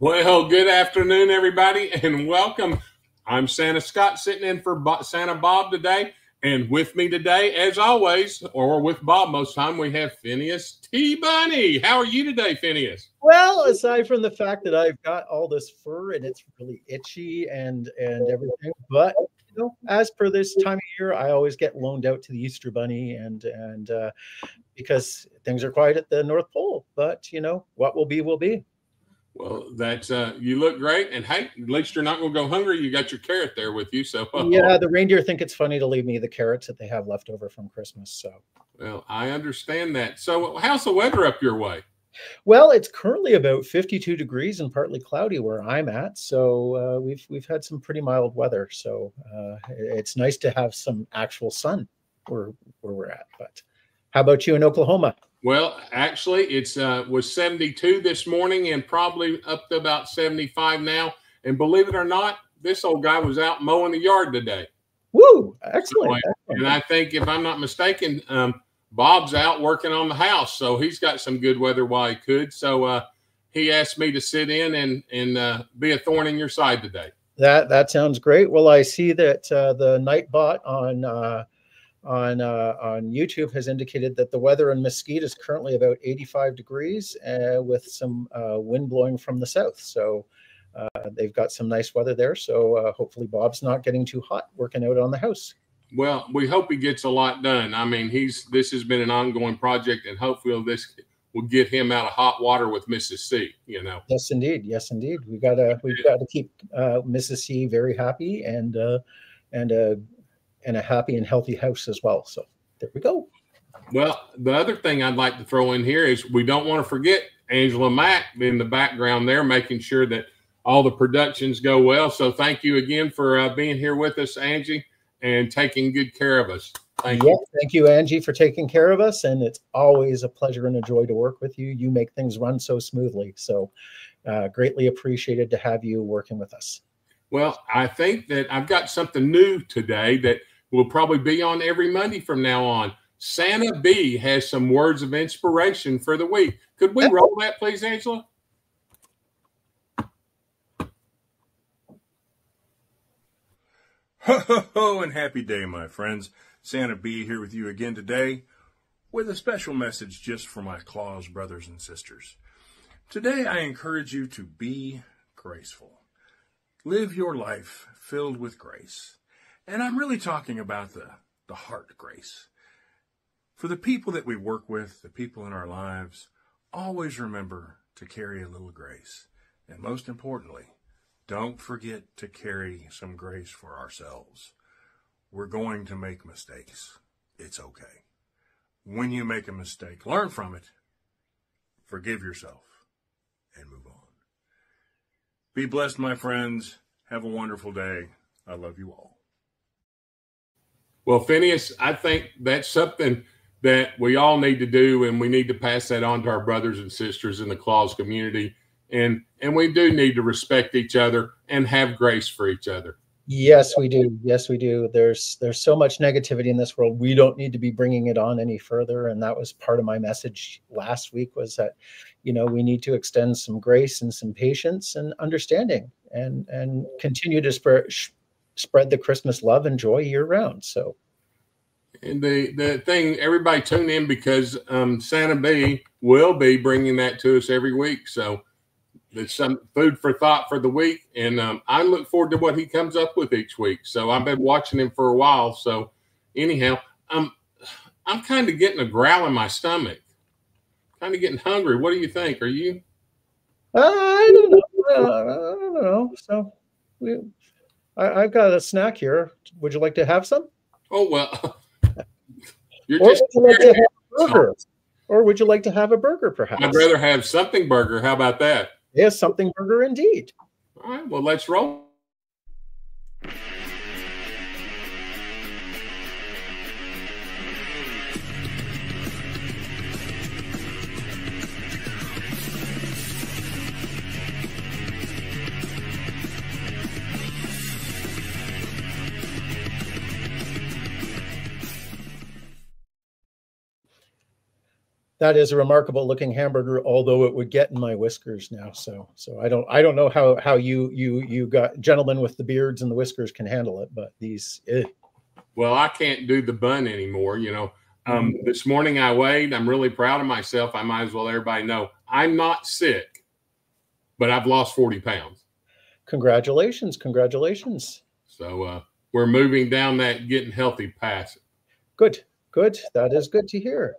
Well, good afternoon, everybody, and welcome. I'm Santa Scott sitting in for Santa Bob today. And with me today, as always, or with Bob most time, we have Phineas T. Bunny. How are you today, Phineas? Well, aside from the fact that I've got all this fur and it's really itchy and everything, but as per this time of year, I always get loaned out to the Easter Bunny and because things are quiet at the North Pole. But what will be will be. Well, that's you look great, and hey, at least you're not going to go hungry. You got your carrot there with you, so yeah. The reindeer think it's funny to leave me the carrots that they have left over from Christmas. So, well, I understand that. So, how's the weather up your way? Well, it's currently about 52 degrees and partly cloudy where I'm at. So we've had some pretty mild weather. So it's nice to have some actual sun where we're at. But how about you in Oklahoma? Well, actually, it's was 72 this morning and probably up to about 75 now. And believe it or not, this old guy was out mowing the yard today. Woo! Excellent. And I think, if I'm not mistaken, Bob's out working on the house, so he's got some good weather while he could. So he asked me to sit in and be a thorn in your side today. That sounds great. Well, I see that the Nightbot on YouTube has indicated that the weather in Mesquite is currently about 85 degrees with some wind blowing from the south. So they've got some nice weather there. So hopefully Bob's not getting too hot working out on the house. Well, we hope he gets a lot done. I mean, this has been an ongoing project, and hopefully this will get him out of hot water with Mrs. C. Yes, indeed. Yes, indeed. We've got to keep Mrs. C very happy and a happy and healthy house as well. So there we go. Well, the other thing I'd like to throw in here is we don't want to forget Angela Mack in the background there, making sure that all the productions go well. So thank you again for being here with us, Angie, and taking good care of us. Thank you. Thank you, Angie, for taking care of us. And it's always a pleasure and a joy to work with you. You make things run so smoothly. So greatly appreciated to have you working with us. Well, I think that I've got something new today that will probably be on every Monday from now on. Santa B has some words of inspiration for the week. Could we roll that, please, Angela? Ho, ho, ho, and happy day, my friends. Santa B here with you again today with a special message just for my Claus brothers and sisters. Today, I encourage you to be graceful. Live your life filled with grace. And I'm really talking about the heart grace. For the people that we work with, the people in our lives, always remember to carry a little grace. And most importantly, don't forget to carry some grace for ourselves. We're going to make mistakes. It's okay. When you make a mistake, learn from it, forgive yourself, and move on. Be blessed, my friends. Have a wonderful day. I love you all. Well, Phineas, I think that's something that we all need to do, and we need to pass that on to our brothers and sisters in the Claus community. And we do need to respect each other and have grace for each other. Yes, we do. Yes, we do. There's so much negativity in this world. We don't need to be bringing it on any further. And that was part of my message last week, was that, we need to extend some grace and some patience and understanding and continue to spread the Christmas love and joy year round. So, and the thing, everybody tune in, because Santa B will be bringing that to us every week. So there's some food for thought for the week, and I look forward to what he comes up with each week. So I've been watching him for a while. So anyhow, I'm kind of getting a growl in my stomach, kind of getting hungry. What do you think? Are you? I don't know. I don't know. So I've got a snack here. Would you like to have some? Oh, well, you're just would you like to have a burger? Or would you like to have a burger, perhaps? I'd rather have something burger. How about that? Yes, something burger indeed. All right, well, let's roll. That is a remarkable looking hamburger, although it would get in my whiskers now. So I don't know how you got gentlemen with the beards and the whiskers can handle it, but these. Well, I can't do the bun anymore. This morning I weighed. I'm really proud of myself. I might as well let everybody know I'm not sick, but I've lost 40 pounds. Congratulations. Congratulations. So we're moving down that getting healthy path. Good. Good. That is good to hear.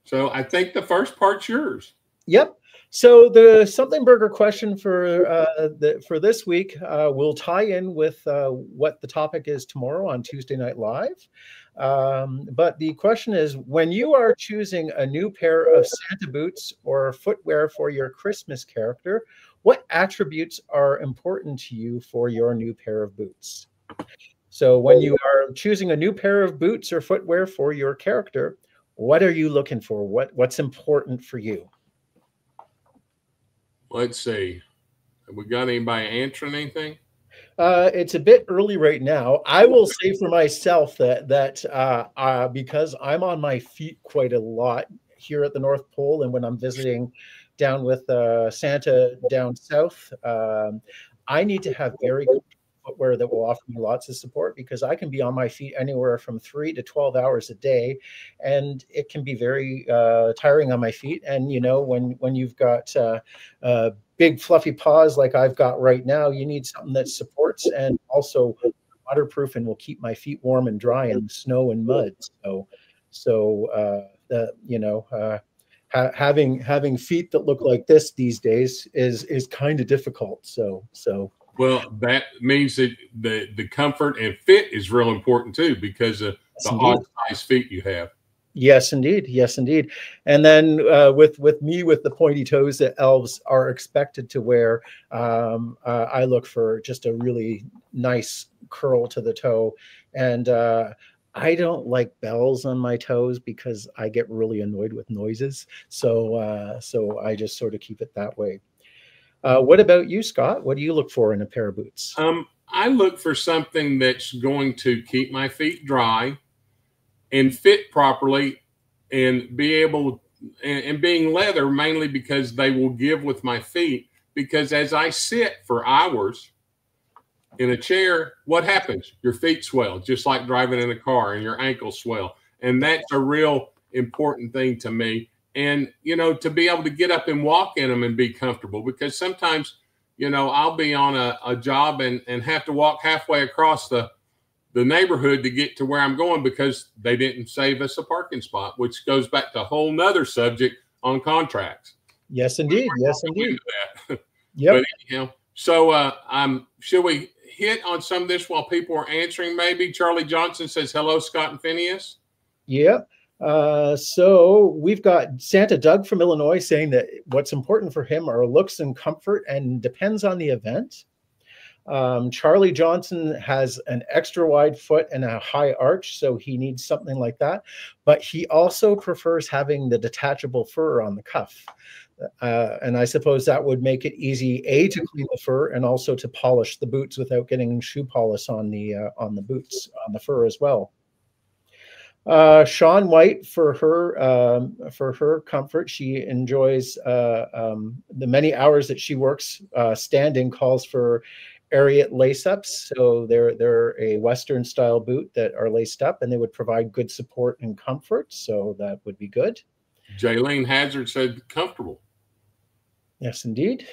So I think the first part's yours. Yep. So the something burger question for this week will tie in with what the topic is tomorrow on Tuesday Night Live. But the question is, when you are choosing a new pair of Santa boots or footwear for your Christmas character, what attributes are important to you for your new pair of boots? So when you are choosing a new pair of boots or footwear for your character, what are you looking for? What's important for you? Let's see. Have we got anybody answering anything? It's a bit early right now. I will say for myself that because I'm on my feet quite a lot here at the North Pole, and when I'm visiting down with Santa down south, I need to have very good footwear that will offer me lots of support, because I can be on my feet anywhere from 3 to 12 hours a day, and it can be very tiring on my feet. And when you've got big fluffy paws like I've got right now, you need something that supports and also waterproof and will keep my feet warm and dry in snow and mud. Having feet that look like this these days is kind of difficult. So. Well, that means that the comfort and fit is real important too, because of the odd size feet you have. Yes, indeed. Yes, indeed. And then with me, with the pointy toes that elves are expected to wear, I look for just a really nice curl to the toe. And I don't like bells on my toes because I get really annoyed with noises. So I just sort of keep it that way. What about you, Scott? What do you look for in a pair of boots? I look for something that's going to keep my feet dry and fit properly, and be able and being leather, mainly because they will give with my feet. Because as I sit for hours in a chair, what happens? Your feet swell, just like driving in a car, and your ankles swell. And that's a real important thing to me. And, to be able to get up and walk in them and be comfortable, because sometimes, I'll be on a job and have to walk halfway across the neighborhood to get to where I'm going because they didn't save us a parking spot, which goes back to a whole nother subject on contracts. Yes, indeed. Yes, indeed. Yeah. But anyhow, so should we hit on some of this while people are answering? Maybe Charlie Johnson says, hello, Scott and Phineas. Yeah. So we've got Santa Doug from Illinois saying that what's important for him are looks and comfort, and depends on the event. Charlie Johnson has an extra wide foot and a high arch, so he needs something like that. But he also prefers having the detachable fur on the cuff. And I suppose that would make it easy, to clean the fur, and also to polish the boots without getting shoe polish on the boots, on the fur as well. Sean White, for her comfort, she enjoys the many hours that she works standing, calls for Ariat lace-ups. So they're a Western style boot that are laced up, and they would provide good support and comfort. So that would be good. Jaylene Hazard said comfortable. Yes, indeed.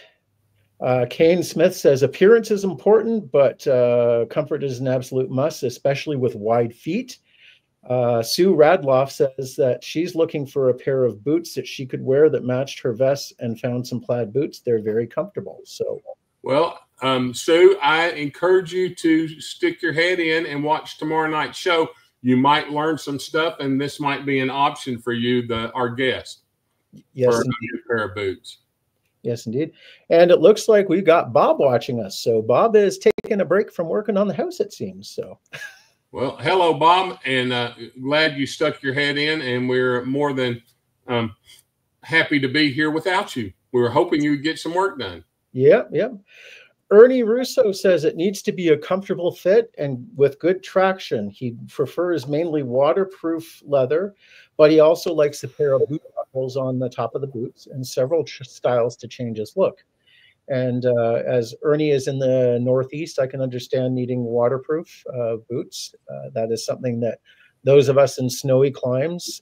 Kane Smith says appearance is important, but comfort is an absolute must, especially with wide feet. Sue Radloff says that she's looking for a pair of boots that she could wear that matched her vest, and found some plaid boots. They're very comfortable. So, well, Sue, I encourage you to stick your head in and watch tomorrow night's show. You might learn some stuff, and this might be an option for you, our guest. Yes, for a new pair of boots. Yes, indeed. And it looks like we've got Bob watching us. So Bob is taking a break from working on the house, it seems. So. Well, hello, Bob, and glad you stuck your head in, and we're more than happy to be here without you. We were hoping you would get some work done. Yep. Ernie Russo says it needs to be a comfortable fit and with good traction. He prefers mainly waterproof leather, but he also likes a pair of boot holes on the top of the boots and several styles to change his look. And as Ernie is in the Northeast, I can understand needing waterproof boots. That is something that those of us in snowy climes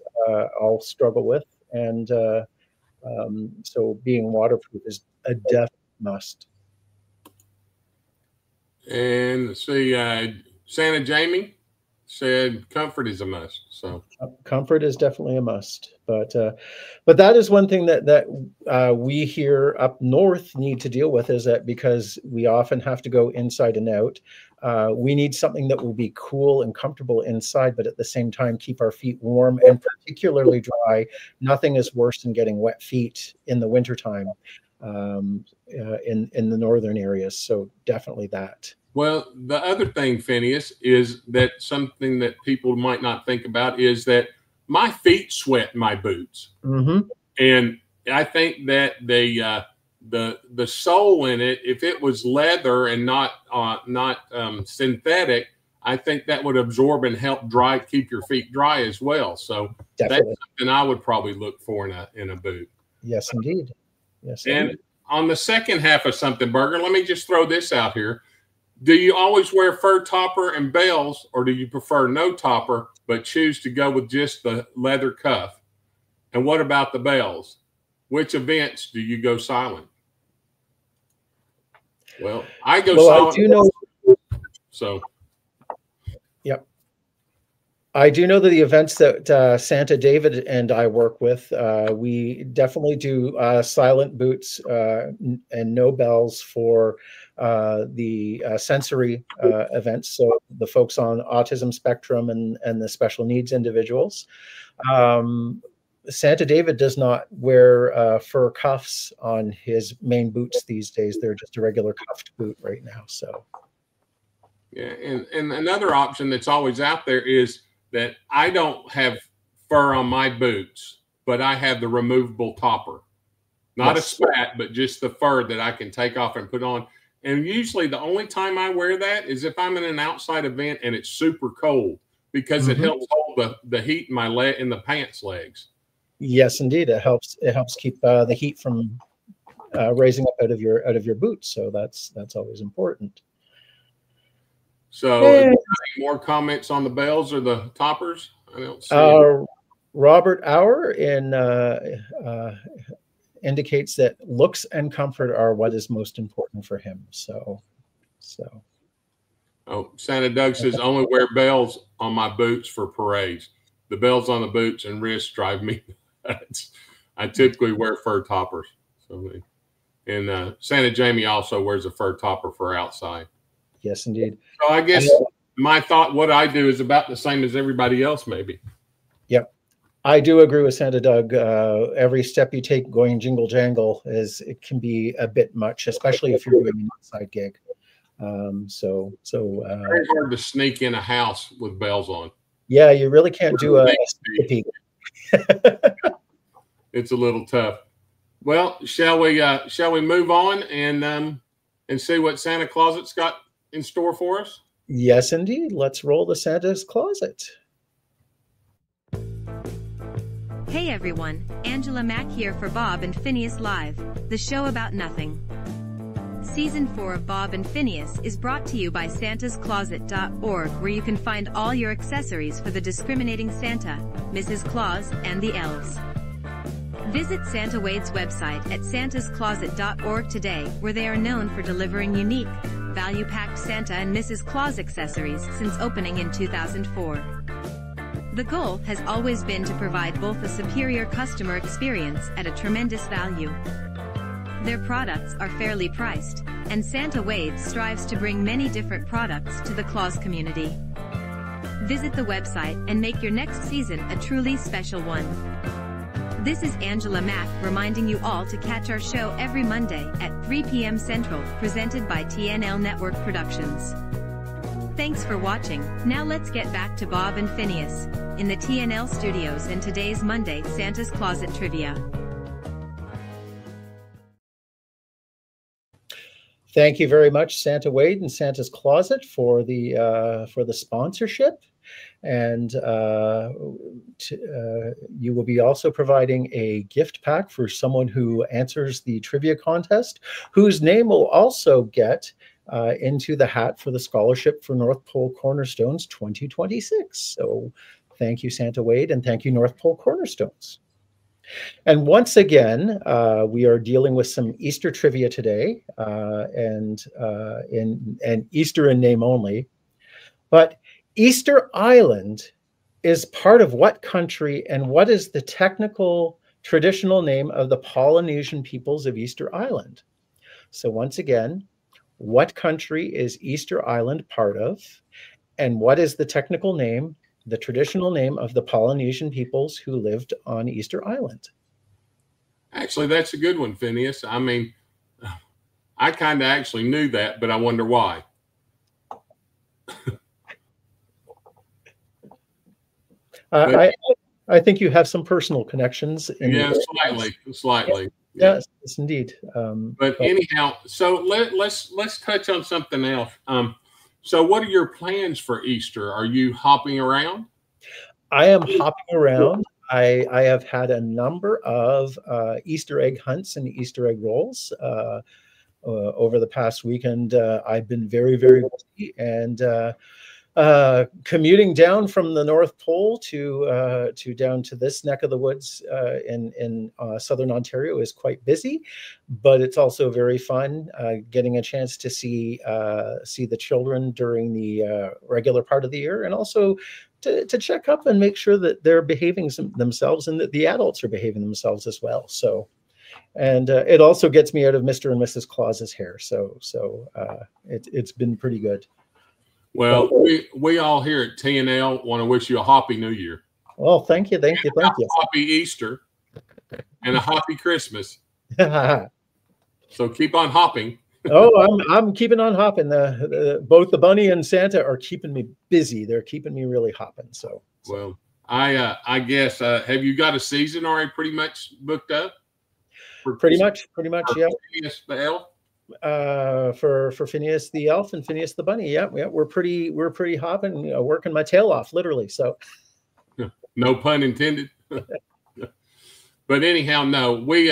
all struggle with. And so being waterproof is a definite must. And let's see, Santa Jamie said comfort is a must. So comfort is definitely a must, but that is one thing that we here up north need to deal with, is that because we often have to go inside and out, we need something that will be cool and comfortable inside, but at the same time keep our feet warm and particularly dry. Nothing is worse than getting wet feet in the wintertime in the northern areas. So definitely that. Well, the other thing, Phineas, is that something that people might not think about is that my feet sweat in my boots. Mm-hmm. And I think that the sole in it, if it was leather and not synthetic, I think that would absorb and help keep your feet dry as well. So definitely. That's something I would probably look for in a boot. Yes, indeed. Yes. And indeed. On the second half of something, Burger, let me just throw this out here. Do you always wear fur topper and bells, or do you prefer no topper but choose to go with just the leather cuff? And what about the bells? Which events do you go silent? Well, I go silent. I do know. So, yep. I do know that the events that Santa David and I work with, we definitely do silent boots and no bells for the sensory events. So the folks on autism spectrum and the special needs individuals. Santa David does not wear fur cuffs on his main boots these days. They're just a regular cuffed boot right now. So, yeah, and another option that's always out there is that I don't have fur on my boots, but I have the removable topper. Not yes. A spat, but just the fur that I can take off and put on. And usually the only time I wear that is if I'm in an outside event and it's super cold, because it helps hold the heat in my in the pants legs. Yes, indeed. It helps keep the heat from raising up out of your boots. So that's always important. So, any more comments on the bells or the toppers? I don't see Robert Auer indicates that looks and comfort are what is most important for him. So. Oh, Santa Doug says only wear bells on my boots for parades. The bells on the boots and wrists drive me nuts. I typically wear fur toppers. So, and Santa Jamie also wears a fur topper for outside. Yes, indeed. So I guess my thought, what I do is about the same as everybody else, maybe. Yep. I do agree with Santa Doug. Every step you take going jingle jangle it can be a bit much, especially if you're doing an outside gig. Very hard to sneak in a house with bells on. Yeah, you really can't do a peek. It's a little tough. Well, shall we move on and see what Santa Closet's got in store for us? Yes, indeed. Let's roll the Santa's Closet. Hey everyone, Angela Mack here for Bob and Phineas Live, the show about nothing. Season 4 of Bob and Phineas is brought to you by santascloset.org, where you can find all your accessories for the discriminating Santa, Mrs. Claus, and the elves. Visit Santa Wade's website at santascloset.org today, where they are known for delivering unique, value-packed Santa and Mrs. Claus accessories since opening in 2004. The goal has always been to provide both a superior customer experience at a tremendous value. Their products are fairly priced, and Santa Wade strives to bring many different products to the Claus community. Visit the website and make your next season a truly special one. This is Angela Mack reminding you all to catch our show every Monday at 3 p.m. Central, presented by TNL Network Productions. Thanks for watching. Now let's get back to Bob and Phineas in the TNL studios and today's Monday Santa's Closet Trivia. Thank you very much, Santa Wade and Santa's Closet, for the sponsorship. And you will be also providing a gift pack for someone who answers the trivia contest, whose name will also get into the hat for the scholarship for North Pole Cornerstones 2026. So thank you, Santa Wade, and thank you, North Pole Cornerstones. And once again, we are dealing with some Easter trivia today, and Easter in name only. But Easter Island is part of what country, and what is the technical traditional name of the Polynesian peoples of Easter Island? So once again, what country is Easter Island part of, and what is the technical name, the traditional name of the Polynesian peoples who lived on Easter Island? Actually, that's a good one, Phineas. I mean, I kind of actually knew that, but I wonder why. I think you have some personal connections. Yeah, slightly. Yes, yes, indeed. But anyhow, so let's touch on something else. So what are your plans for Easter? Are you hopping around? I am hopping around. I have had a number of Easter egg hunts and Easter egg rolls over the past weekend. I've been very, very busy, and commuting down from the North Pole to down to this neck of the woods in southern Ontario is quite busy, but it's also very fun getting a chance to see the children during the regular part of the year, and also to check up and make sure that they're behaving themselves, and that the adults are behaving themselves as well. So, and it also gets me out of Mr. and Mrs. Claus's hair. So it's been pretty good. Well, we all here at TNL want to wish you a happy New Year. Well, thank you. Thank you. Happy Easter and a happy Christmas. So keep on hopping. Oh, I'm keeping on hopping. Both the bunny and Santa are keeping me busy. They're keeping me really hopping. So. Well, I guess have you got a season already pretty much booked up? Pretty much, yeah. Phineas the elf. For Phineas the elf and Phineas the bunny. Yeah, we're pretty hopping, working my tail off, literally. So. No pun intended. But anyhow, no, we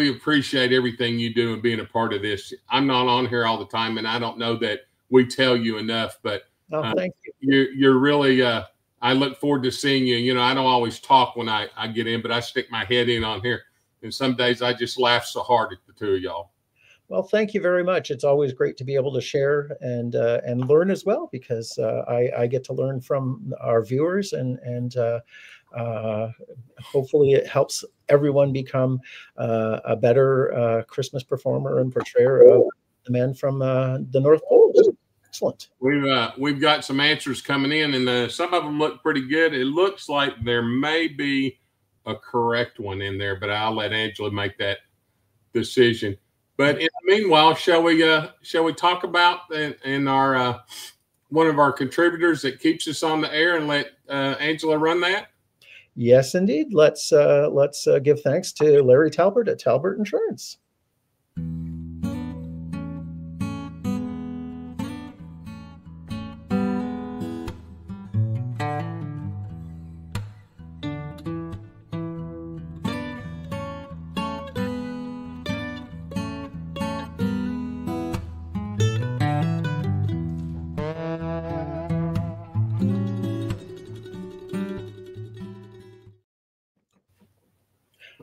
appreciate everything you do and being a part of this. I'm not on here all the time, and I don't know that we tell you enough, but thank you. You're really I look forward to seeing you. You know, I don't always talk when I get in, but I stick my head in on here, and some days I just laugh so hard at the two of y'all. Well, thank you very much. It's always great to be able to share and learn as well, because I get to learn from our viewers, and hopefully it helps everyone become a better Christmas performer and portrayer of the man from the North Pole. Excellent. We've got some answers coming in, and some of them look pretty good. It looks like there may be a correct one in there, but I'll let Angela make that decision. But in the meanwhile, shall we talk about in our one of our contributors that keeps us on the air, and let Angela run that? Yes, indeed. Let's give thanks to Larry Talbert at Talbert Insurance.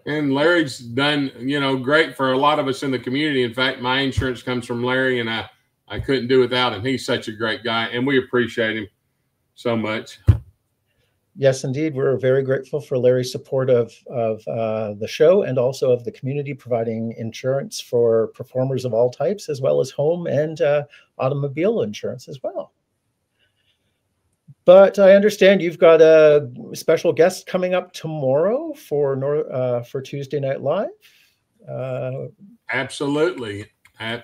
And Larry's done, great for a lot of us in the community. In fact, my insurance comes from Larry, and I couldn't do without him. He's such a great guy, and we appreciate him so much. Yes, indeed. We're very grateful for Larry's support of the show, and also of the community, providing insurance for performers of all types, as well as home and automobile insurance as well. But I understand you've got a special guest coming up tomorrow for Tuesday Night Live. Absolutely. I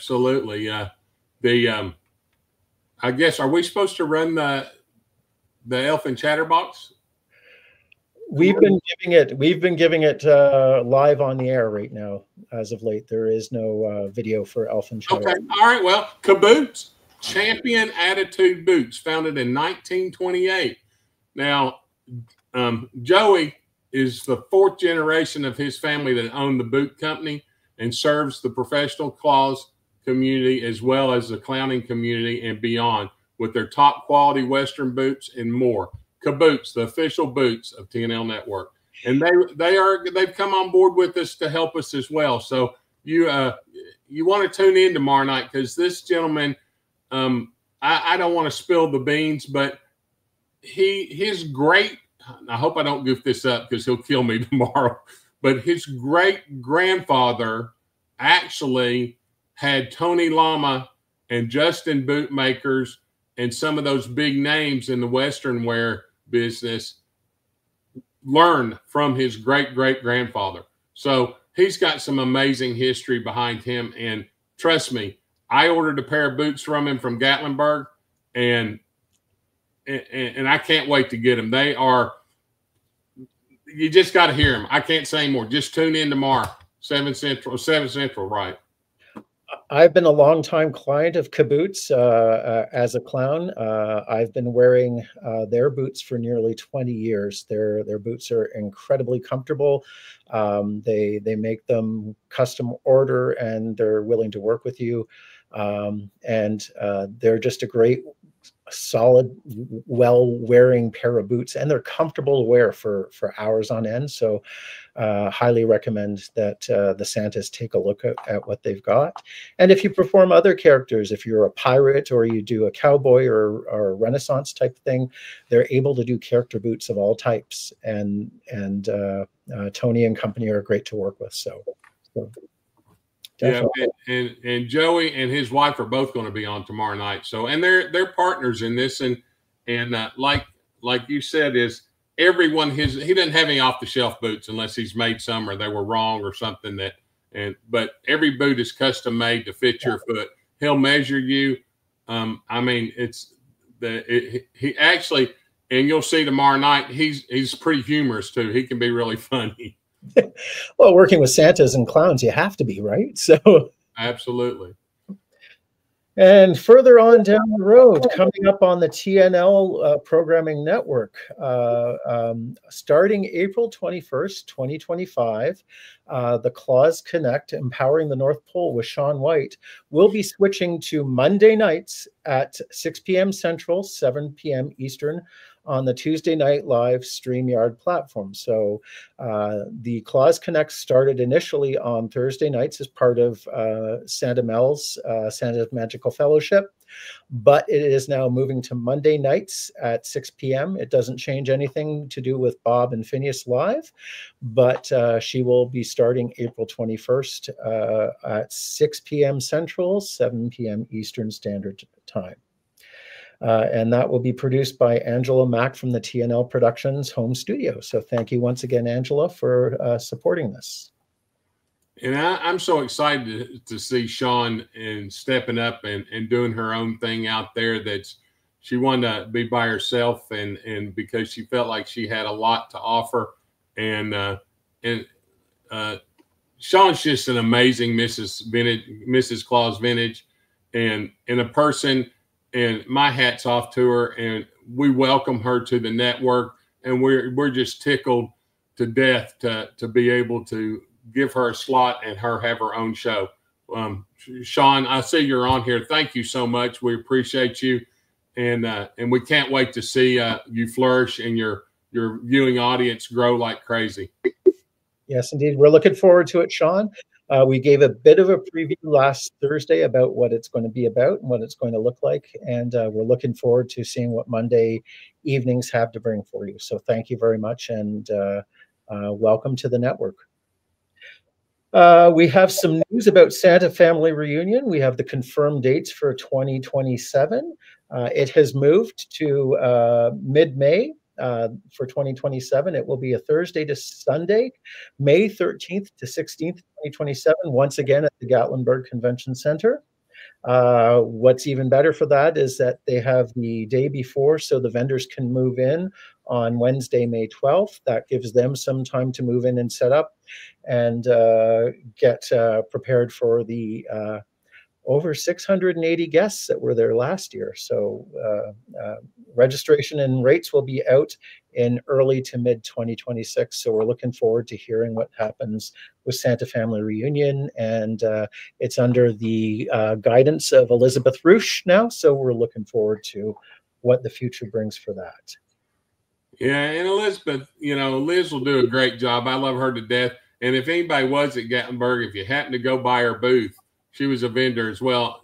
guess, are we supposed to run the Elf and Chatterbox? We've been giving it live on the air right now. As of late, there is no video for Elf and Chatterbox. Okay. All right. Well, Caboots. Champion Attitude Boots, founded in 1928. Now, Joey is the fourth generation of his family that owned the boot company and serves the professional claws community as well as the clowning community and beyond with their top quality Western boots and more. Caboots, the official boots of TNL Network. And they've come on board with us to help us as well. So you want to tune in tomorrow night, because this gentleman, I don't want to spill the beans, but his great, I hope I don't goof this up because he'll kill me tomorrow, but his great grandfather actually had Tony Lama and Justin Bootmakers and some of those big names in the Western wear business learn from his great-great-grandfather. So he's got some amazing history behind him. And trust me, I ordered a pair of boots from him from Gatlinburg, and I can't wait to get them. They are, you just got to hear them. I can't say more. Just tune in tomorrow, 7 Central, right? I've been a longtime client of Caboots as a clown. I've been wearing their boots for nearly 20 years. Their boots are incredibly comfortable. They make them custom order, and they're willing to work with you. And they're just a great, solid, well-wearing pair of boots, and they're comfortable to wear for hours on end. So highly recommend that the Santas take a look at what they've got. And if you perform other characters, if you're a pirate or you do a cowboy or a Renaissance type thing, they're able to do character boots of all types. And Tony and company are great to work with. So definitely. Yeah, and Joey and his wife are both going to be on tomorrow night. So, and they're partners in this, and like you said, is everyone he doesn't have any off the shelf boots unless he's made some or they were wrong or something but every boot is custom made to fit your foot. He'll measure you. I mean, he actually, and you'll see tomorrow night, he's pretty humorous too. He can be really funny. Well, working with Santas and clowns, you have to be, right? So absolutely. And further on down the road, coming up on the TNL programming network, starting April 21st, 2025, the Claws Connect, Empowering the North Pole with Shaun White, will be switching to Monday nights at 6 p.m. Central, 7 p.m. Eastern, on the Tuesday Night Live StreamYard platform. So the Claws Connect started initially on Thursday nights as part of Santa Mel's Santa's Magical Fellowship, but it is now moving to Monday nights at 6 p.m. It doesn't change anything to do with Bob and Phineas Live, but she will be starting April 21st at 6 p.m. Central, 7 p.m. Eastern Standard Time. And that will be produced by Angela Mack from the TNL Productions home studio. So thank you once again, Angela, for supporting this. And I'm so excited to see Shaun and stepping up and doing her own thing out there. She wanted to be by herself, and because she felt like she had a lot to offer. And Shaun's just an amazing Mrs. Claus Vintage, and a person. And my hat's off to her, and we welcome her to the network, and we're just tickled to death to be able to give her a slot and her have her own show. Shaun, I see you're on here. Thank you so much. We appreciate you, and we can't wait to see you flourish and your viewing audience grow like crazy. Yes, indeed. We're looking forward to it, Shaun. We gave a bit of a preview last Thursday about what it's going to be about and what it's going to look like. And we're looking forward to seeing what Monday evenings have to bring for you. So thank you very much, and welcome to the network. We have some news about Santa Family Reunion. We have the confirmed dates for 2027. It has moved to mid-May. For 2027, it will be a Thursday to Sunday, May 13th to 16th, 2027, once again at the Gatlinburg Convention Center. What's even better for that is that they have the day before, so the vendors can move in on Wednesday, May 12th. That gives them some time to move in and set up and get prepared for the over 680 guests that were there last year. So registration and rates will be out in early to mid 2026. So we're looking forward to hearing what happens with Santa Family Reunion. And it's under the guidance of Elizabeth Roosh now. So we're looking forward to what the future brings for that. Yeah, and Elizabeth, you know, Liz will do a great job. I love her to death. And if anybody was at Gatlinburg, if you happen to go by her booth, she was a vendor as well.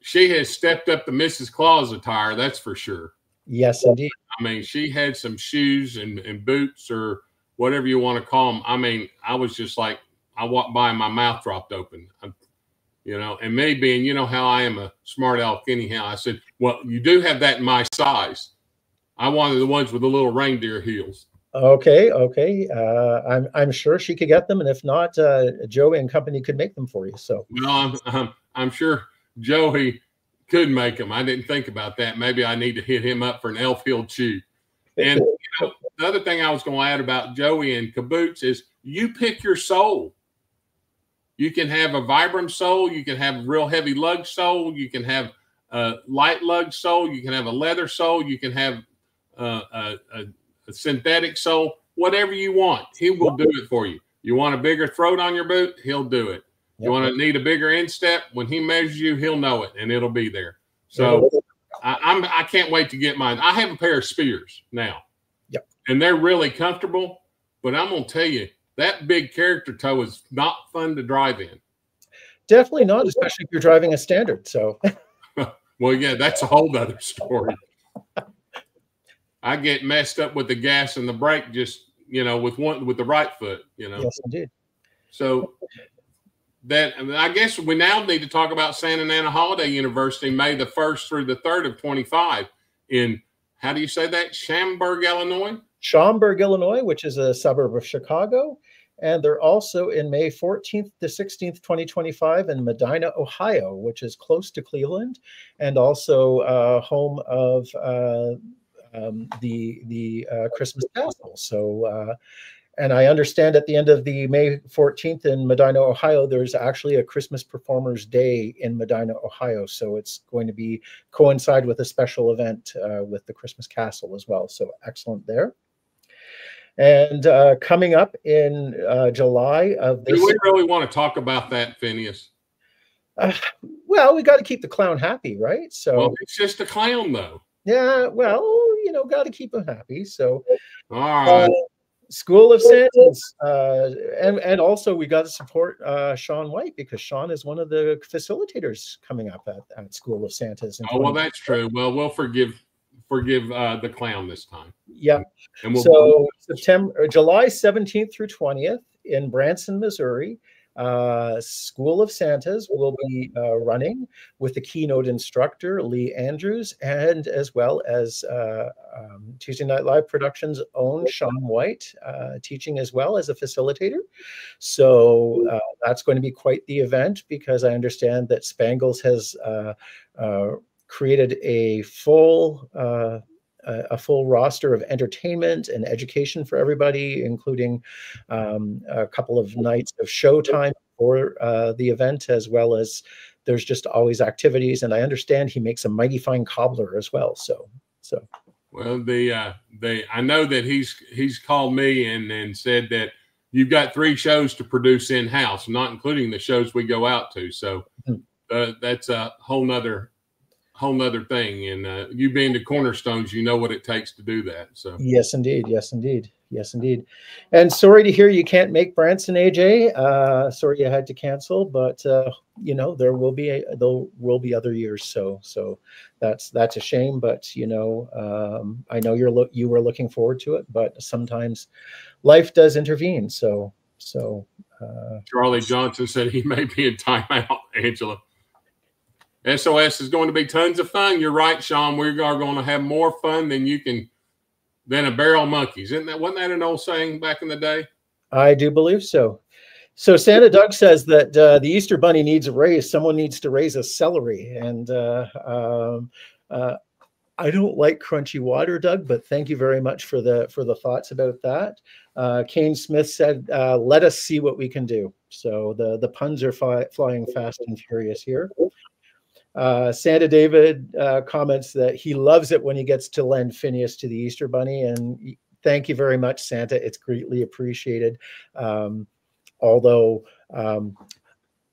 She has stepped up the Mrs. Claus attire, that's for sure. Yes, indeed. I mean, she had some shoes and boots or whatever you want to call them. I mean, I was just like, I walked by and my mouth dropped open. You know, and me being, you know how I am a smart aleck anyhow, I said, well, you do have that in my size. I wanted the ones with the little reindeer heels. Okay, okay. I'm sure she could get them, and if not, Joey and company could make them for you. So, well, I'm sure Joey could make them. I didn't think about that. Maybe I need to hit him up for an elf-heeled shoe. And you know, the other thing I was going to add about Joey and Caboose is you pick your sole. You can have a Vibram sole. You can have real heavy lug sole. You can have a light lug sole. You can have a leather sole. You can have a synthetic sole, whatever you want. He will do it for you. You want a bigger throat on your boot, he'll do it. You want to need a bigger instep, when he measures you, he'll know it, and it'll be there. So I can't wait to get mine. I have a pair of Spears now, and they're really comfortable, but I'm going to tell you, that big character toe is not fun to drive in. Definitely not, especially if you're driving a standard. So, well, yeah, that's a whole other story. I get messed up with the gas and the brake, just, you know, with the right foot, you know. Yes, indeed. So that, I guess we now need to talk about Santa Ana Holiday University, May the 1st through the 3rd of 25 in, how do you say that? Schaumburg, Illinois? Schaumburg, Illinois, which is a suburb of Chicago. And they're also in May 14th to 16th, 2025 in Medina, Ohio, which is close to Cleveland, and also home of the Christmas Castle. So, and I understand at the end of the May 14th in Medina, Ohio, there's actually a Christmas Performers Day in Medina, Ohio. So it's going to coincide with a special event with the Christmas Castle as well. So excellent there. And coming up in July of this. Do we really want to talk about that, Phineas? Well, we got to keep the clown happy, right? So, well, it's just a clown, though. Yeah, well, you know, got to keep him happy. So, all right. School of Santas, and also we got to support Sean White, because Sean is one of the facilitators coming up at School of Santas. Oh, well, that's true. Well, we'll forgive the clown this time. Yeah. And we'll July 17th through 20th in Branson, Missouri. School of Santas will be running with the keynote instructor, Lee Andrews, and as well as Tuesday Night Live Productions' own Sean White, teaching as well as a facilitator. So that's going to be quite the event, because I understand that Spangles has created a full roster of entertainment and education for everybody, including a couple of nights of showtime for the event, as well as there's just always activities. And I understand he makes a mighty fine cobbler as well. So. Well, I know that he's called me and said that you've got 3 shows to produce in-house, not including the shows we go out to. So that's a whole nother thing. And you being the Cornerstones, you know what it takes to do that. So yes, indeed. And sorry to hear you can't make Branson, AJ. Sorry you had to cancel, but you know, there will be other years. So that's a shame. But you know, I know you were looking forward to it, but sometimes life does intervene. So Charlie Johnson said he may be in timeout, Angela. SOS is going to be tons of fun. You're right, Sean. We are going to have more fun than a barrel of monkeys. Wasn't that an old saying back in the day? I do believe so. So Santa Doug says that the Easter Bunny needs a raise. Someone needs to raise a celery. And I don't like crunchy water, Doug, but thank you very much for the thoughts about that. Kane Smith said, let us see what we can do. So the puns are flying fast and furious here. Santa David comments that he loves it when he gets to lend Phineas to the Easter Bunny, and thank you very much, Santa. It's greatly appreciated. Although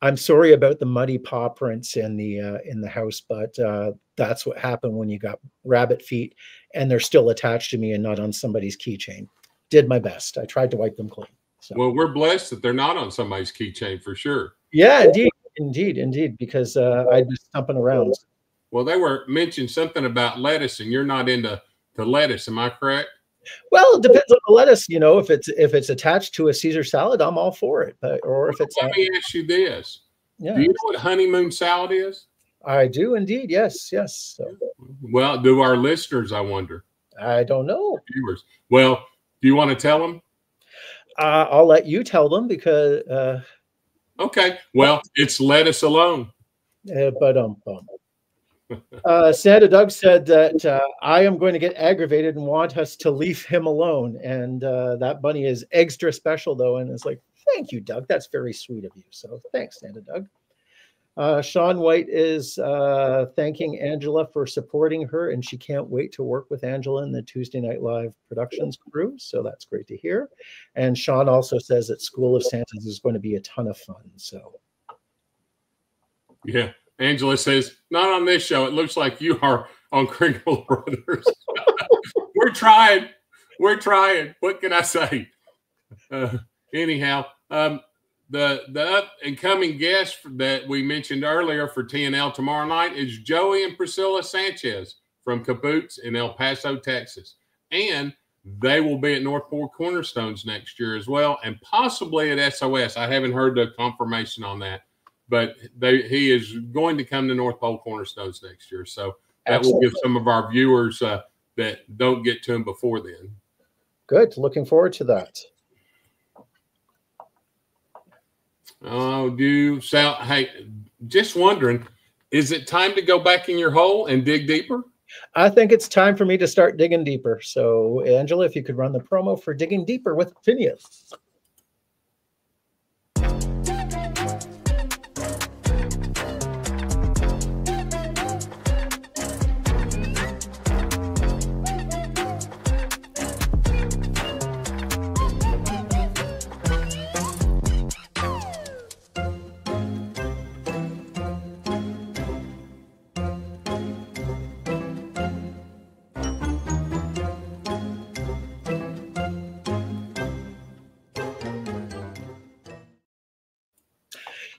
I'm sorry about the muddy paw prints in the house, but that's what happened when you got rabbit feet, and they're still attached to me and not on somebody's keychain. Did my best. I tried to wipe them clean. So. Well, we're blessed that they're not on somebody's keychain for sure. Yeah, indeed, because I'd be stumping around. Well, they were mentioned something about lettuce, and you're not into the lettuce. Am I correct? Well, it depends on the lettuce. You know, if it's attached to a Caesar salad, I'm all for it. Or if it's let me ask you this: yeah. Do you know what honeymoon salad is? I do indeed. Yes. So. Well, do our listeners? I wonder. I don't know. Viewers. Well, do you want to tell them? I'll let you tell them because. Okay. Well, it's lettuce alone. Santa Doug said that I am going to get aggravated and want us to leave him alone. And that bunny is extra special, though. And it's like, thank you, Doug. That's very sweet of you. So thanks, Santa Doug. Sean White is thanking Angela for supporting her, and she can't wait to work with Angela and the Tuesday Night Live productions crew. So that's great to hear. And Sean also says that School of Santas is going to be a ton of fun. So, yeah, Angela says, not on this show. It looks like you are on Kringle Brothers. We're trying. What can I say? Anyhow, the up and coming guest that we mentioned earlier for TNL tomorrow night is Joey and Priscilla Sanchez from Caboose in El Paso, Texas. And they will be at North Pole Cornerstones next year as well, and possibly at SOS. I haven't heard the confirmation on that, but he is going to come to North Pole Cornerstones next year. So that will give some of our viewers that don't get to him before then. Good. Looking forward to that. Oh, hey, just wondering, is it time to go back in your hole and dig deeper? I think it's time for me to start digging deeper. So, Angela, if you could run the promo for Digging Deeper with Phineas.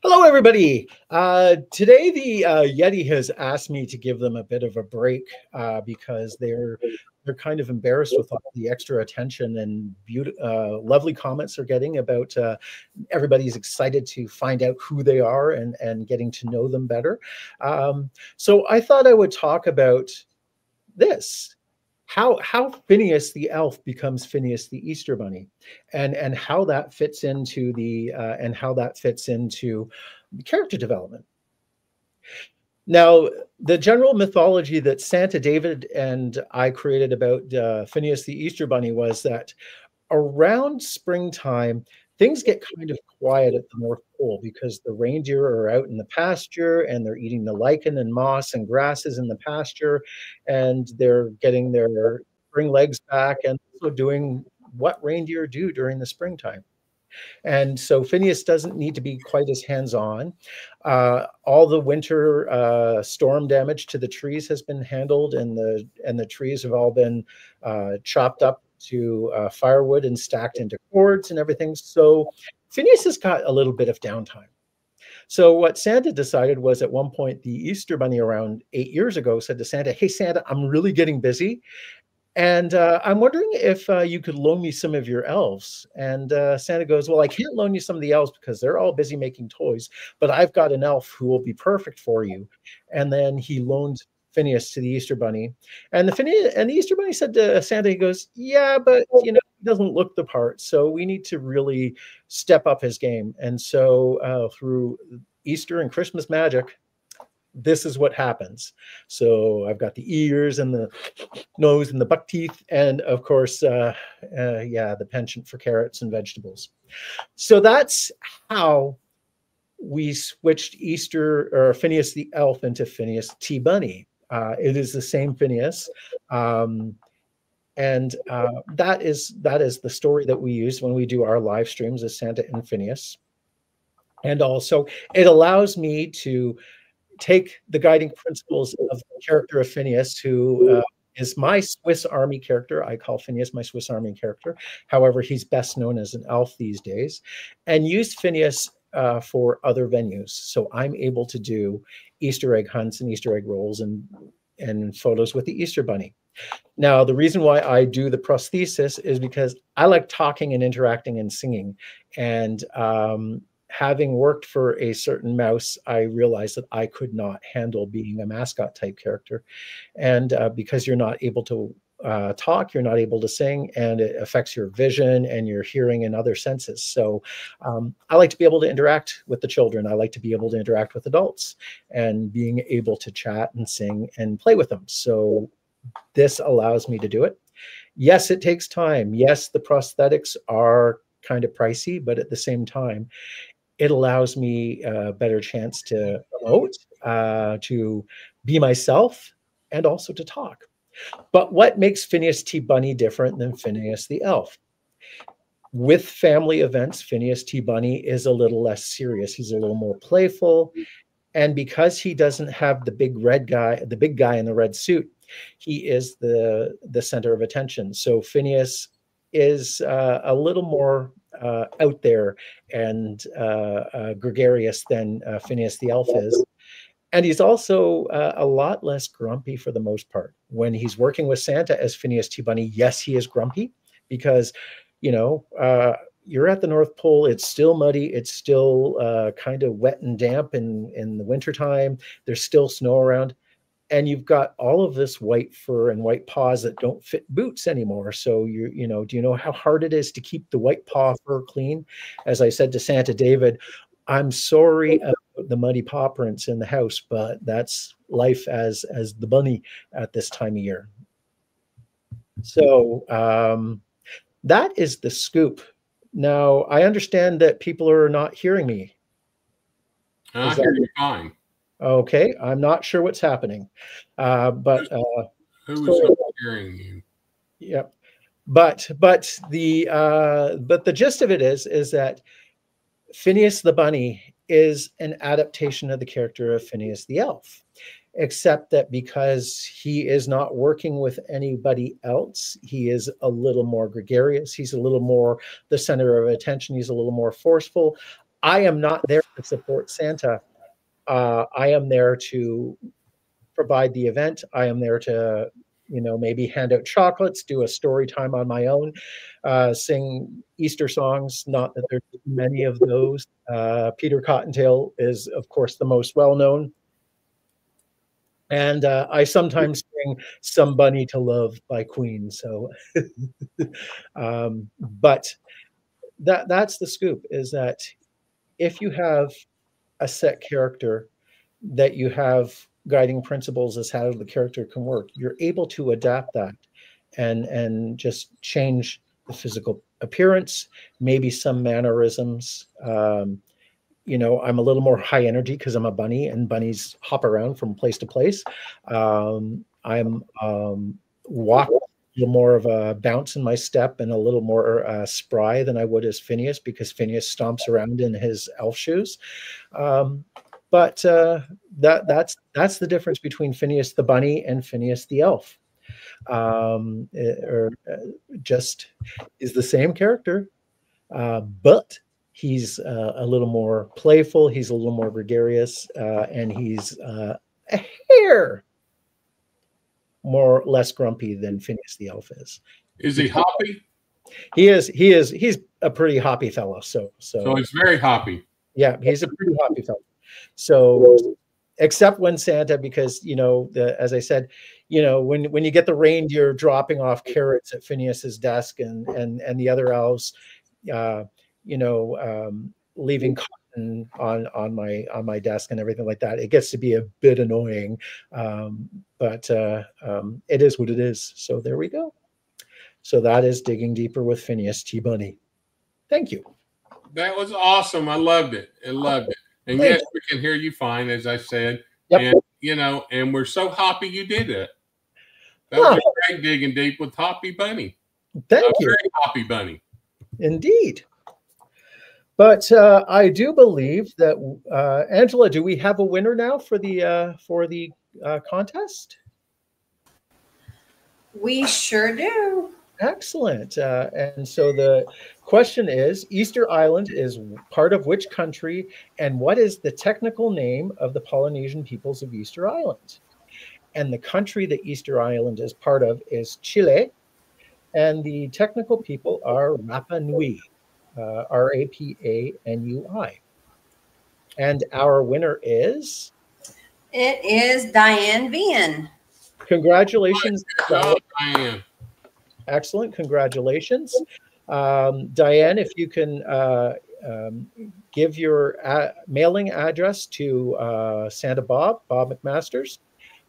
Hello, everybody. Today, the Yeti has asked me to give them a bit of a break because they're kind of embarrassed with all the extra attention and lovely comments they're getting about everybody's excited to find out who they are and getting to know them better. So I thought I would talk about this. How Phineas the elf becomes Phineas the Easter Bunny, and how that fits into character development. Now, the general mythology that Santa David and I created about Phineas the Easter Bunny was that around springtime, things get kind of quiet at the North Pole because the reindeer are out in the pasture and they're eating the lichen and moss and grasses in the pasture, and they're getting their spring legs back and also doing what reindeer do during the springtime. And so Phineas doesn't need to be quite as hands-on. All the winter storm damage to the trees has been handled, and the trees have all been chopped up to firewood and stacked into cords and everything. So Phineas has got a little bit of downtime. So what Santa decided was, at one point, the Easter Bunny around 8 years ago said to Santa, "Hey, Santa, I'm really getting busy. And I'm wondering if you could loan me some of your elves." And Santa goes, "Well, I can't loan you some of the elves because they're all busy making toys, but I've got an elf who will be perfect for you." And then he loaned Phineas to the Easter Bunny. And the Easter Bunny said to Santa, he goes, "Yeah, but he doesn't look the part. So we need to really step up his game." And so through Easter and Christmas magic, this is what happens. So I've got the ears and the nose and the buck teeth, and of course, yeah, the penchant for carrots and vegetables. So that's how we switched Easter, or Phineas the Elf, into Phineas T. Bunny. It is the same Phineas. And that is the story that we use when we do our live streams, as Santa and Phineas. And also, it allows me to take the guiding principles of the character of Phineas, who is my Swiss Army character. I call Phineas my Swiss Army character. However, he's best known as an elf these days, and use Phineas for other venues. So I'm able to do Easter egg hunts and Easter egg rolls and photos with the Easter Bunny. Now, the reason why I do the prosthesis is because I like talking and interacting and singing. And having worked for a certain mouse, I realized that I could not handle being a mascot type character. And because you're not able to talk, you're not able to sing, and it affects your vision and your hearing and other senses. So I like to be able to interact with the children. I like to be able to interact with adults, and being able to chat and sing and play with them. So this allows me to do it. Yes, it takes time. Yes, the prosthetics are kind of pricey, but at the same time, it allows me a better chance to promote, to be myself, and also to talk. But what makes Phineas T. Bunny different than Phineas the Elf? With family events, Phineas T. Bunny is a little less serious. He's a little more playful. And because he doesn't have the big guy in the red suit, he is the center of attention. So Phineas is a little more out there and gregarious than Phineas the Elf is. And he's also a lot less grumpy for the most part. When he's working with Santa as Phineas T. Bunny, yes, he is grumpy because, you know, you're at the North Pole. It's still muddy. It's still kind of wet and damp in the wintertime. There's still snow around. And you've got all of this white fur and white paws that don't fit boots anymore. So you know, do you know how hard it is to keep the white paw fur clean? As I said to Santa David, I'm sorry about the muddy paw prints in the house, but that's life as the bunny at this time of year. So that is the scoop. Now, I understand that people are not hearing me. I hear you fine. Okay, I'm not sure what's happening, but who is hearing you? Yep, but the gist of it is that Phineas the Bunny is an adaptation of the character of Phineas the Elf, except that because he is not working with anybody else, he is a little more gregarious. He's a little more the center of attention. He's a little more forceful. I am not there to support Santa. I am there to provide the event. I am there to, you know, maybe hand out chocolates, do a story time on my own, sing Easter songs. Not that there's many of those. Peter Cottontail is, of course, the most well-known. And I sometimes sing Some Bunny to Love by Queen. So, but that's the scoop, is that if you have a set character, that you have guiding principles as how the character can work, you're able to adapt that and just change the physical appearance, maybe some mannerisms. You know, I'm a little more high energy because I'm a bunny, and bunnies hop around from place to place. I'm walk a little more of a bounce in my step and a little more spry than I would as Phineas, because Phineas stomps around in his elf shoes. But that's the difference between Phineas the Bunny and Phineas the Elf. Just is the same character, but he's a little more playful. He's a little more gregarious, and he's a hair less grumpy than Phineas the Elf is. Is he hoppy? He is. He's a pretty hoppy fellow. So he's very hoppy. Yeah, he's a pretty hoppy fellow. So, except when Santa, because, you know, as I said, you know, when you get the reindeer dropping off carrots at Phineas's desk, and the other elves, you know, leaving cotton button on my desk and everything like that. It gets to be a bit annoying, but it is what it is. So there we go. So that is Digging Deeper with Phineas T. Bunny. Thank you. That was awesome. I loved it. I loved it. And Thank yes, you. we can hear you fine, as I said. Yep. And and we're so happy you did it. That was a great Digging Deep with Hoppy Bunny. Thank you. Very Hoppy Bunny. Indeed. But I do believe that Angela, do we have a winner now for the contest? We sure do. Excellent. And so the question is, Easter Island is part of which country, and what is the technical name of the Polynesian peoples of Easter Island? And the country that Easter Island is part of is Chile, and the technical people are Rapa Nui, Rapanui. And our winner is? It is Diane Vian. Congratulations, Diane. Excellent. Congratulations. Diane, if you can give your mailing address to Santa Bob McMasters,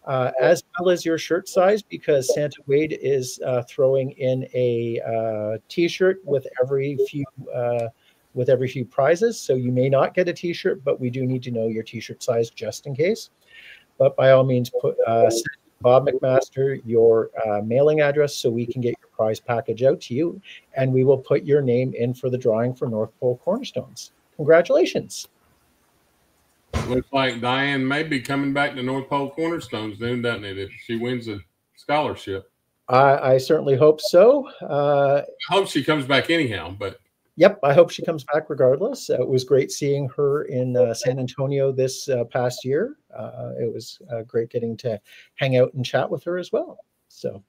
as well as your shirt size, because Santa Wade is throwing in a T-shirt with every few prizes. So you may not get a T-shirt, but we do need to know your T-shirt size just in case. But by all means, put Bob McMaster your mailing address so we can get your prize package out to you, and we will put your name in for the drawing for North Pole Cornerstones. Congratulations. Looks like Diane may be coming back to North Pole Cornerstones then, doesn't it, if she wins a scholarship? I certainly hope so. I hope she comes back anyhow, but yep, I hope she comes back regardless. It was great seeing her in San Antonio this past year. It was great getting to hang out and chat with her as well. So,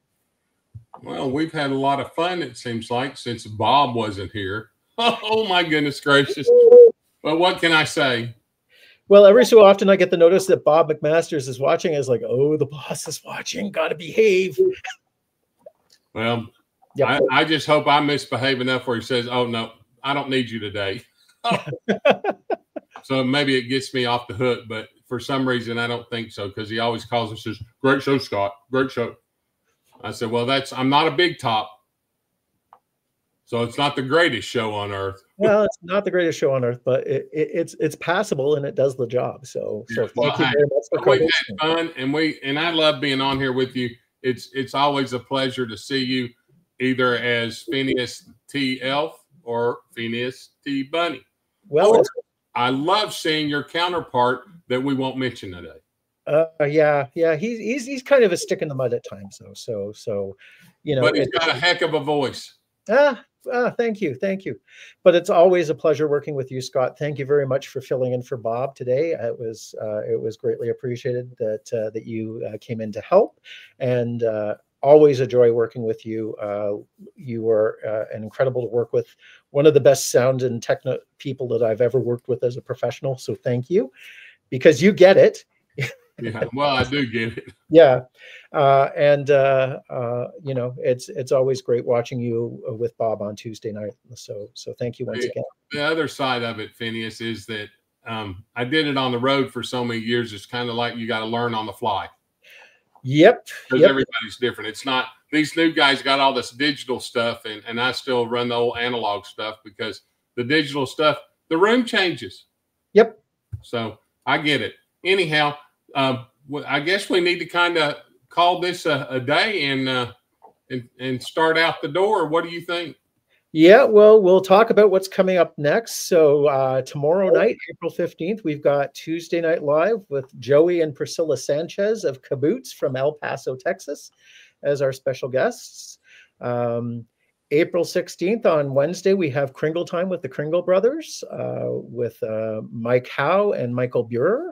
well, we've had a lot of fun, it seems like, since Bob wasn't here. Oh, my goodness gracious. But what can I say? Well, every so often I get the notice that Bob McMasters is watching. It's like, oh, the boss is watching. Got to behave. Well, yep. I just hope I misbehave enough where he says, oh, no, I don't need you today. So maybe it gets me off the hook, but for some reason I don't think so, because he always calls and says, great show, Scott, great show. I said, well, I'm not a big top, so it's not the greatest show on earth. Well, it's not the greatest show on earth, but it's passable and it does the job. So thank you very much for coming. We've had fun, and I love being on here with you. It's always a pleasure to see you, either as Phineas T. Elf or Phineas T. Bunny. Well, I love seeing your counterpart that we won't mention today. Yeah, he's kind of a stick in the mud at times, though. So but he's got a heck of a voice. Thank you. But it's always a pleasure working with you, Scott. Thank you very much for filling in for Bob today. It was greatly appreciated that you came in to help, and always a joy working with you. You were an incredible to work with, one of the best sound and techno people that I've ever worked with as a professional. So thank you, because you get it. Yeah, well, I do get it. Yeah, it's always great watching you with Bob on Tuesday night. So thank you once again. The other side of it, Phineas, is that I did it on the road for so many years. It's kind of like you got to learn on the fly. Yep. Because everybody's different. It's not, these new guys got all this digital stuff, and I still run the old analog stuff, because the digital stuff, the room changes. Yep. So I get it. Anyhow, I guess we need to kind of call this a day and start out the door. What do you think? Yeah, well, we'll talk about what's coming up next. So tomorrow night, April 15th, we've got Tuesday Night Live with Joey and Priscilla Sanchez of Caboots from El Paso, Texas, as our special guests. April 16th, on Wednesday, we have Kringle Time with the Kringle Brothers with Mike Howe and Michael Burer.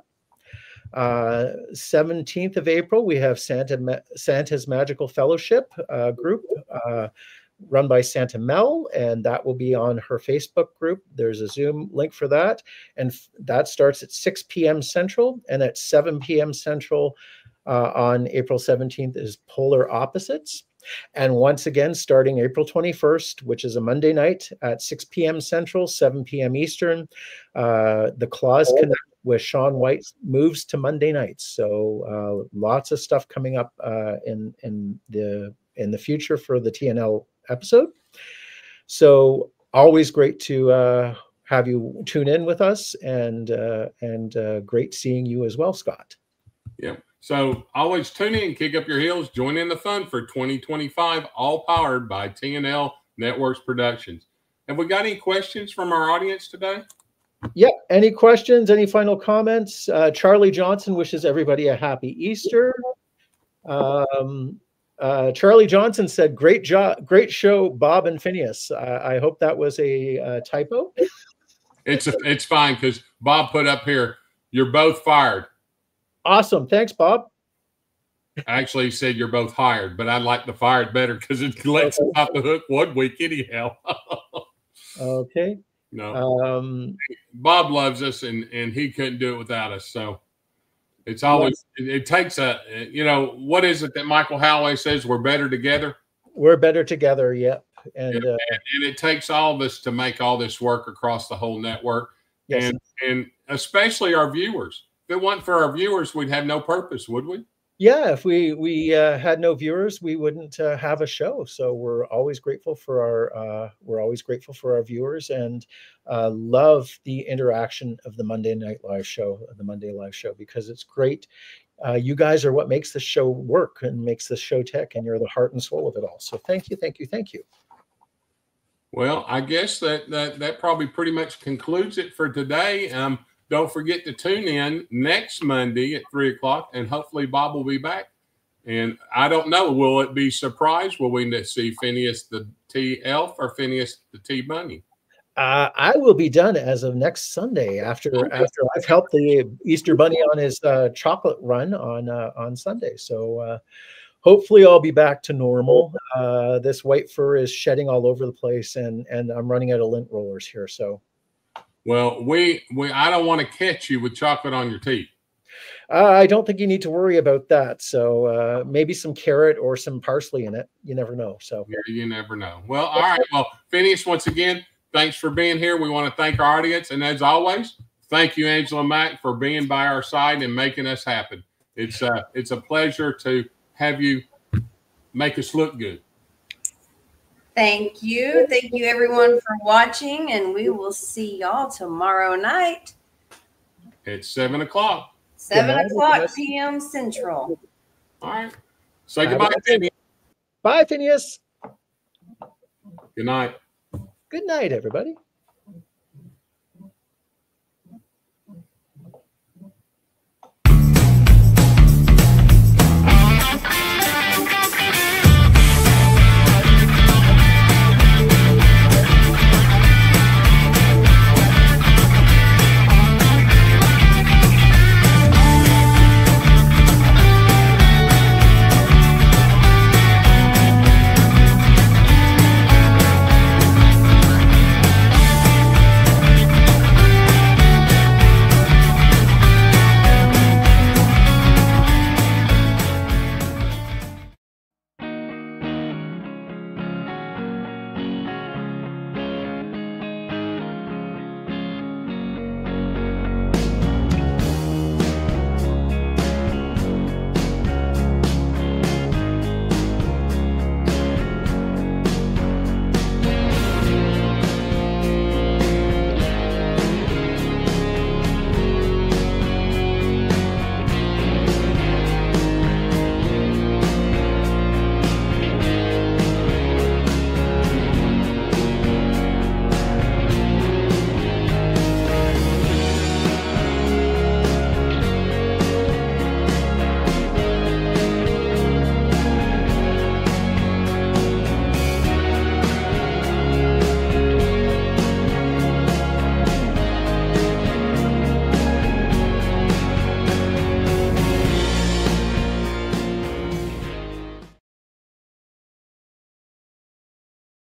17th of April, we have Santa's Magical Fellowship group run by Santa Mel, and that will be on her Facebook group. There's a Zoom link for that, and that starts at 6 p.m. Central, and at 7 p.m. Central on April 17th is Polar Opposites. And once again, starting April 21st, which is a Monday night at 6 p.m. Central, 7 p.m. Eastern, the Claus Connect with Sean White moves to Monday nights. So lots of stuff coming up in the future for the TNL episode. So always great to have you tune in with us, and great seeing you as well, Scott. Yeah. So always tune in, kick up your heels, join in the fun for 2025, all powered by TNL Networks Productions. Have we got any questions from our audience today? Yeah. Any questions? Any final comments? Charlie Johnson wishes everybody a happy Easter. Charlie Johnson said, "Great job, great show, Bob and Phineas." I hope that was a typo. It's fine, because Bob put up here, "You're both fired." Awesome. Thanks, Bob. Actually, he said you're both hired, but I like the fired better because it lets us off the hook 1 week anyhow. Okay. No. Bob loves us, and he couldn't do it without us. So it's always, it takes a, what is it that Michael Holloway says? We're better together. We're better together. Yep. And it takes all of us to make all this work across the whole network. Yes. And especially our viewers. If it wasn't for our viewers, we'd have no purpose, would we? Yeah, if we had no viewers, we wouldn't have a show. So we're always grateful for our viewers, and love the interaction of the Monday Live Show, because it's great. You guys are what makes the show work and makes the show tick, and you're the heart and soul of it all. So thank you, thank you, thank you. Well, I guess that probably pretty much concludes it for today. Don't forget to tune in next Monday at 3 o'clock, and hopefully Bob will be back. And I don't know, will it be surprise? Will we see Phineas the Tea Elf or Phineas the Tea Bunny? I will be done as of next Sunday after I've helped the Easter Bunny on his chocolate run on Sunday. So hopefully I'll be back to normal. This white fur is shedding all over the place, and I'm running out of lint rollers here. So. Well, I don't want to catch you with chocolate on your teeth. I don't think you need to worry about that. So maybe some carrot or some parsley in it. You never know. So yeah, you never know. Well, all right. Well, Phineas, once again, thanks for being here. We want to thank our audience, and as always, thank you, Angela Mack, for being by our side and making us happen. It's a pleasure to have you make us look good. Thank you. Thank you, everyone, for watching, and we will see y'all tomorrow night. It's 7 o'clock. 7 o'clock p.m. Central. All right. Say goodbye, Phineas. Bye, Phineas. Good night. Good night, everybody.